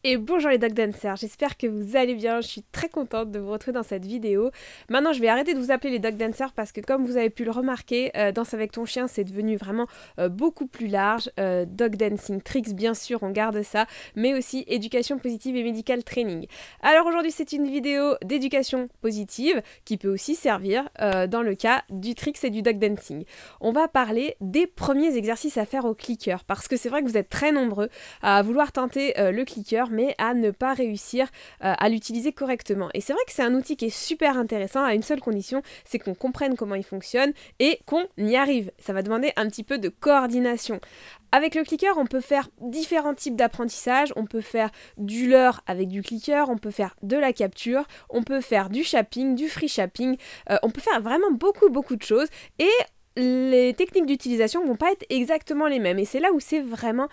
Et bonjour les Dog Dancers, j'espère que vous allez bien, je suis très contente de vous retrouver dans cette vidéo. Maintenant je vais arrêter de vous appeler les Dog Dancers parce que comme vous avez pu le remarquer, Danse avec ton chien c'est devenu vraiment beaucoup plus large. Dog Dancing Tricks bien sûr, on garde ça, mais aussi éducation positive et medical training. Alors aujourd'hui c'est une vidéo d'éducation positive qui peut aussi servir dans le cas du tricks et du Dog Dancing. On va parler des premiers exercices à faire au clicker parce que c'est vrai que vous êtes très nombreux à vouloir tenter le clicker mais à ne pas réussir à l'utiliser correctement. Et c'est vrai que c'est un outil qui est super intéressant à une seule condition, c'est qu'on comprenne comment il fonctionne et qu'on y arrive. Ça va demander un petit peu de coordination. Avec le clicker, on peut faire différents types d'apprentissage, on peut faire du leurre avec du clicker, on peut faire de la capture, on peut faire du shapping, du free shapping, on peut faire vraiment beaucoup de choses et les techniques d'utilisation vont pas être exactement les mêmes et c'est là où c'est vraiment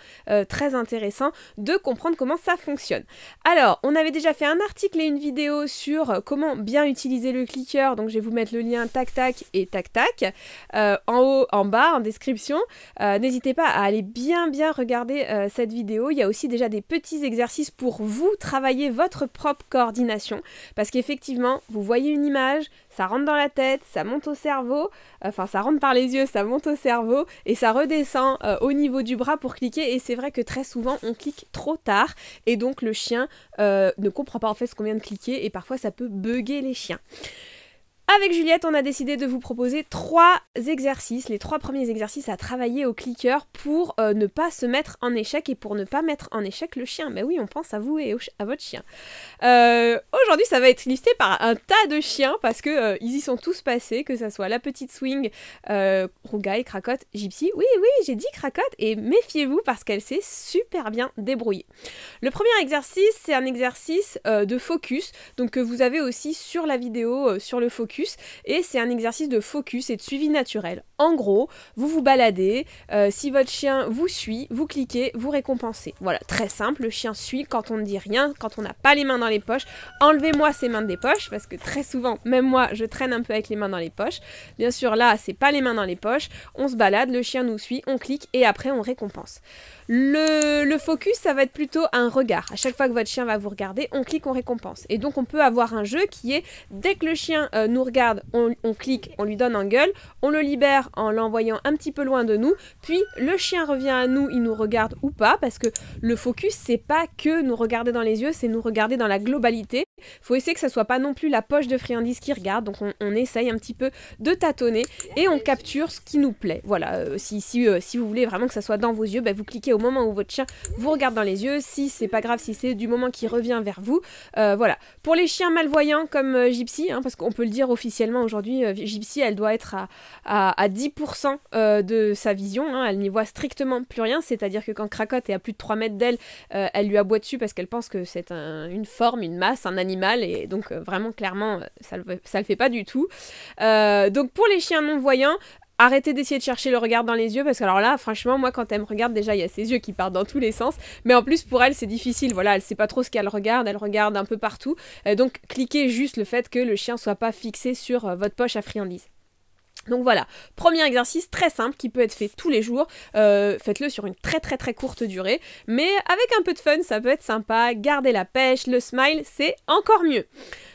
très intéressant de comprendre comment ça fonctionne. Alors, on avait déjà fait un article et une vidéo sur comment bien utiliser le clicker, donc je vais vous mettre le lien tac tac et tac tac en haut, en bas, en description. N'hésitez pas à aller bien regarder cette vidéo. Il y a aussi déjà des petits exercices pour vous travailler votre propre coordination parce qu'effectivement, vous voyez une image, ça rentre dans la tête, ça monte au cerveau, enfin ça rentre par les yeux, ça monte au cerveau et ça redescend au niveau du bras pour cliquer et c'est vrai que très souvent on clique trop tard et donc le chien ne comprend pas en fait ce qu'on vient de cliquer et parfois ça peut bugger les chiens. Avec Juliette, on a décidé de vous proposer 3 exercices, les 3 premiers exercices à travailler au clicker pour ne pas se mettre en échec et pour ne pas mettre en échec le chien. Ben oui, on pense à vous et à votre chien. Aujourd'hui, ça va être illustré par un tas de chiens parce que ils y sont tous passés, que ça soit la petite swing, Rougaille, Cracotte, Gypsy. Oui, j'ai dit Cracotte et méfiez-vous parce qu'elle s'est super bien débrouillée. Le premier exercice, c'est un exercice de focus, donc que vous avez aussi sur la vidéo, sur le focus. Et c'est un exercice de focus et de suivi naturel. En gros, vous vous baladez, si votre chien vous suit, vous cliquez, vous récompensez. Voilà, très simple, le chien suit quand on ne dit rien, quand on n'a pas les mains dans les poches. Enlevez-moi ces mains des poches, parce que très souvent, même moi, je traîne un peu avec les mains dans les poches. Bien sûr, là, c'est pas les mains dans les poches, on se balade, le chien nous suit, on clique et après on récompense. Le focus, ça va être plutôt un regard. À chaque fois que votre chien va vous regarder, on clique, on récompense. Et donc on peut avoir un jeu qui est, dès que le chien nous regarde, on clique, on lui donne un gueule, on le libère en l'envoyant un petit peu loin de nous, puis le chien revient à nous, il nous regarde ou pas, parce que le focus, c'est pas que nous regarder dans les yeux, c'est nous regarder dans la globalité. Faut essayer que ça soit pas non plus la poche de friandise qui regarde, donc on essaye un petit peu de tâtonner et on capture ce qui nous plaît. Voilà, si vous voulez vraiment que ça soit dans vos yeux, vous cliquez au moment où votre chien vous regarde dans les yeux. Si c'est pas grave, si c'est du moment qu'il revient vers vous, voilà. Pour les chiens malvoyants comme Gypsy, parce qu'on peut le dire officiellement aujourd'hui, Gypsy elle doit être à 10% de sa vision, elle n'y voit strictement plus rien, c'est-à-dire que quand Cracotte est à plus de 3 mètres d'elle, elle lui aboie dessus parce qu'elle pense que c'est une forme, une masse, un animal, et donc vraiment clairement ça le fait pas du tout. Donc pour les chiens non-voyants, arrêtez d'essayer de chercher le regard dans les yeux parce que alors là franchement moi quand elle me regarde déjà il y a ses yeux qui partent dans tous les sens mais en plus pour elle c'est difficile, voilà, elle sait pas trop ce qu'elle regarde, elle regarde un peu partout, donc cliquez juste le fait que le chien soit pas fixé sur votre poche à friandises. Donc voilà, premier exercice très simple qui peut être fait tous les jours, faites-le sur une très courte durée, mais avec un peu de fun ça peut être sympa, gardez la pêche, le smile c'est encore mieux.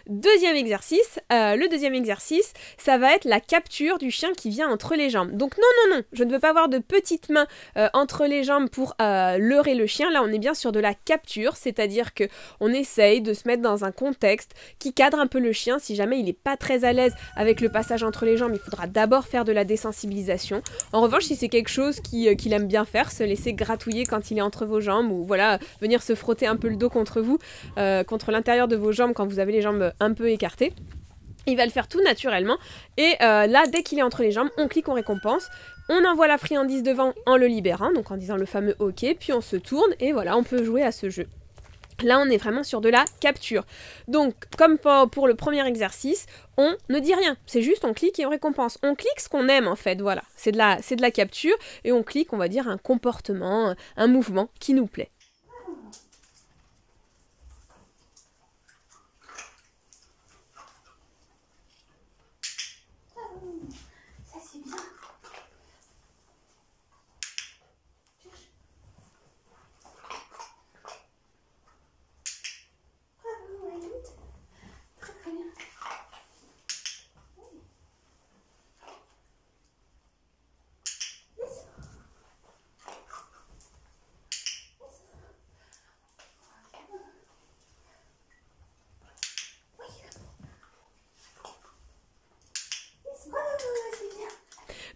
Deuxième exercice, le deuxième exercice, ça va être la capture du chien qui vient entre les jambes. Donc non, je ne veux pas avoir de petites mains entre les jambes pour leurrer le chien. Là, on est bien sur de la capture, c'est-à-dire que on essaye de se mettre dans un contexte qui cadre un peu le chien. Si jamais il n'est pas très à l'aise avec le passage entre les jambes, il faudra d'abord faire de la désensibilisation. En revanche, si c'est quelque chose qu'il aime bien faire, se laisser gratouiller quand il est entre vos jambes ou voilà, venir se frotter un peu le dos contre vous, contre l'intérieur de vos jambes quand vous avez les jambes un peu écarté. Il va le faire tout naturellement et là dès qu'il est entre les jambes on clique, on récompense, on envoie la friandise devant en le libérant, donc en disant le fameux ok, puis on se tourne et voilà, on peut jouer à ce jeu. Là on est vraiment sur de la capture. Donc comme pour le premier exercice, on ne dit rien, c'est juste on clique et on récompense. On clique ce qu'on aime en fait, voilà, c'est de la capture et on clique, on va dire, un comportement, un mouvement qui nous plaît.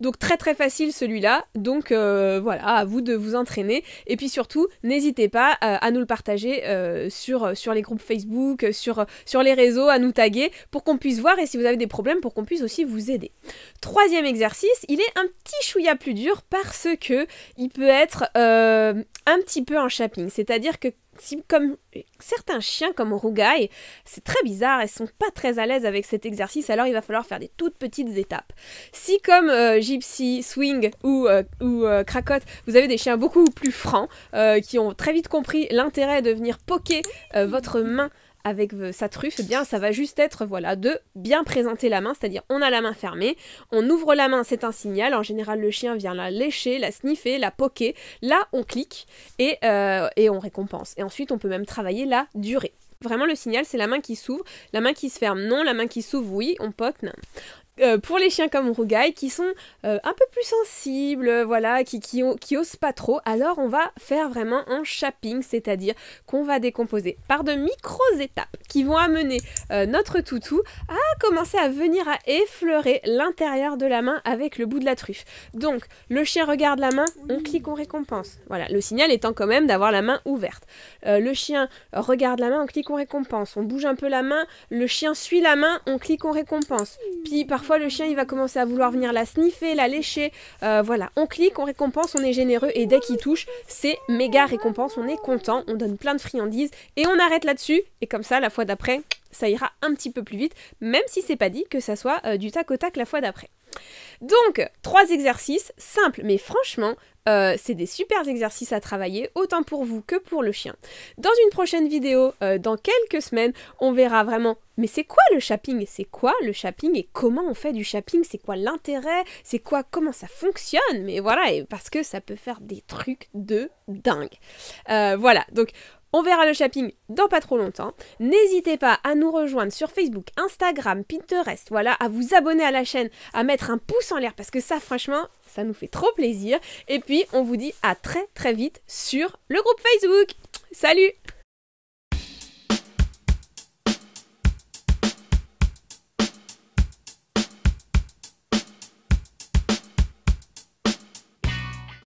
Donc très très facile celui-là, donc voilà, à vous de vous entraîner. Et puis surtout, n'hésitez pas à nous le partager sur les groupes Facebook, sur les réseaux, à nous taguer pour qu'on puisse voir et si vous avez des problèmes pour qu'on puisse aussi vous aider. Troisième exercice, il est un petit chouïa plus dur parce que il peut être un petit peu en shopping, c'est-à-dire que si, comme certains chiens comme Rougaille, c'est très bizarre, elles sont pas très à l'aise avec cet exercice, alors il va falloir faire des toutes petites étapes. Si comme Gypsy, Swing ou Cracotte, vous avez des chiens beaucoup plus francs, qui ont très vite compris l'intérêt de venir poker votre main avec sa truffe, eh bien ça va juste être voilà, de bien présenter la main, c'est-à-dire on a la main fermée, on ouvre la main, c'est un signal, en général le chien vient la lécher, la sniffer, la poker, là on clique et on récompense. Et ensuite on peut même travailler la durée. Vraiment le signal c'est la main qui s'ouvre, la main qui se ferme non, la main qui s'ouvre oui, on poke, non. Pour les chiens comme Rougaille qui sont un peu plus sensibles, voilà, qui osent pas trop, alors on va faire vraiment un shaping, c'est-à-dire qu'on va décomposer par de micro-étapes qui vont amener notre toutou à commencer à venir à effleurer l'intérieur de la main avec le bout de la truffe. Donc le chien regarde la main, on clique, on récompense. Voilà, le signal étant quand même d'avoir la main ouverte. Le chien regarde la main, on clique, on récompense. On bouge un peu la main, le chien suit la main, on clique, on récompense. Puis parfois le chien il va commencer à vouloir venir la sniffer, la lécher, voilà, on clique, on récompense, on est généreux et dès qu'il touche, c'est méga récompense, on est content, on donne plein de friandises et on arrête là-dessus et comme ça la fois d'après, ça ira un petit peu plus vite, même si c'est pas dit que ça soit du tac au tac la fois d'après. Donc, 3 exercices simples, mais franchement, c'est des super exercices à travailler, autant pour vous que pour le chien. Dans une prochaine vidéo, dans quelques semaines, on verra vraiment, mais c'est quoi le shaping? C'est quoi le shaping et comment on fait du shaping? C'est quoi l'intérêt? C'est quoi, comment ça fonctionne? Mais voilà, et parce que ça peut faire des trucs de dingue. Voilà, donc on verra le shaping dans pas trop longtemps. N'hésitez pas à nous rejoindre sur Facebook, Instagram, Pinterest, voilà, à vous abonner à la chaîne, à mettre un pouce en l'air parce que ça, franchement, ça nous fait trop plaisir. Et puis, on vous dit à très très vite sur le groupe Facebook. Salut!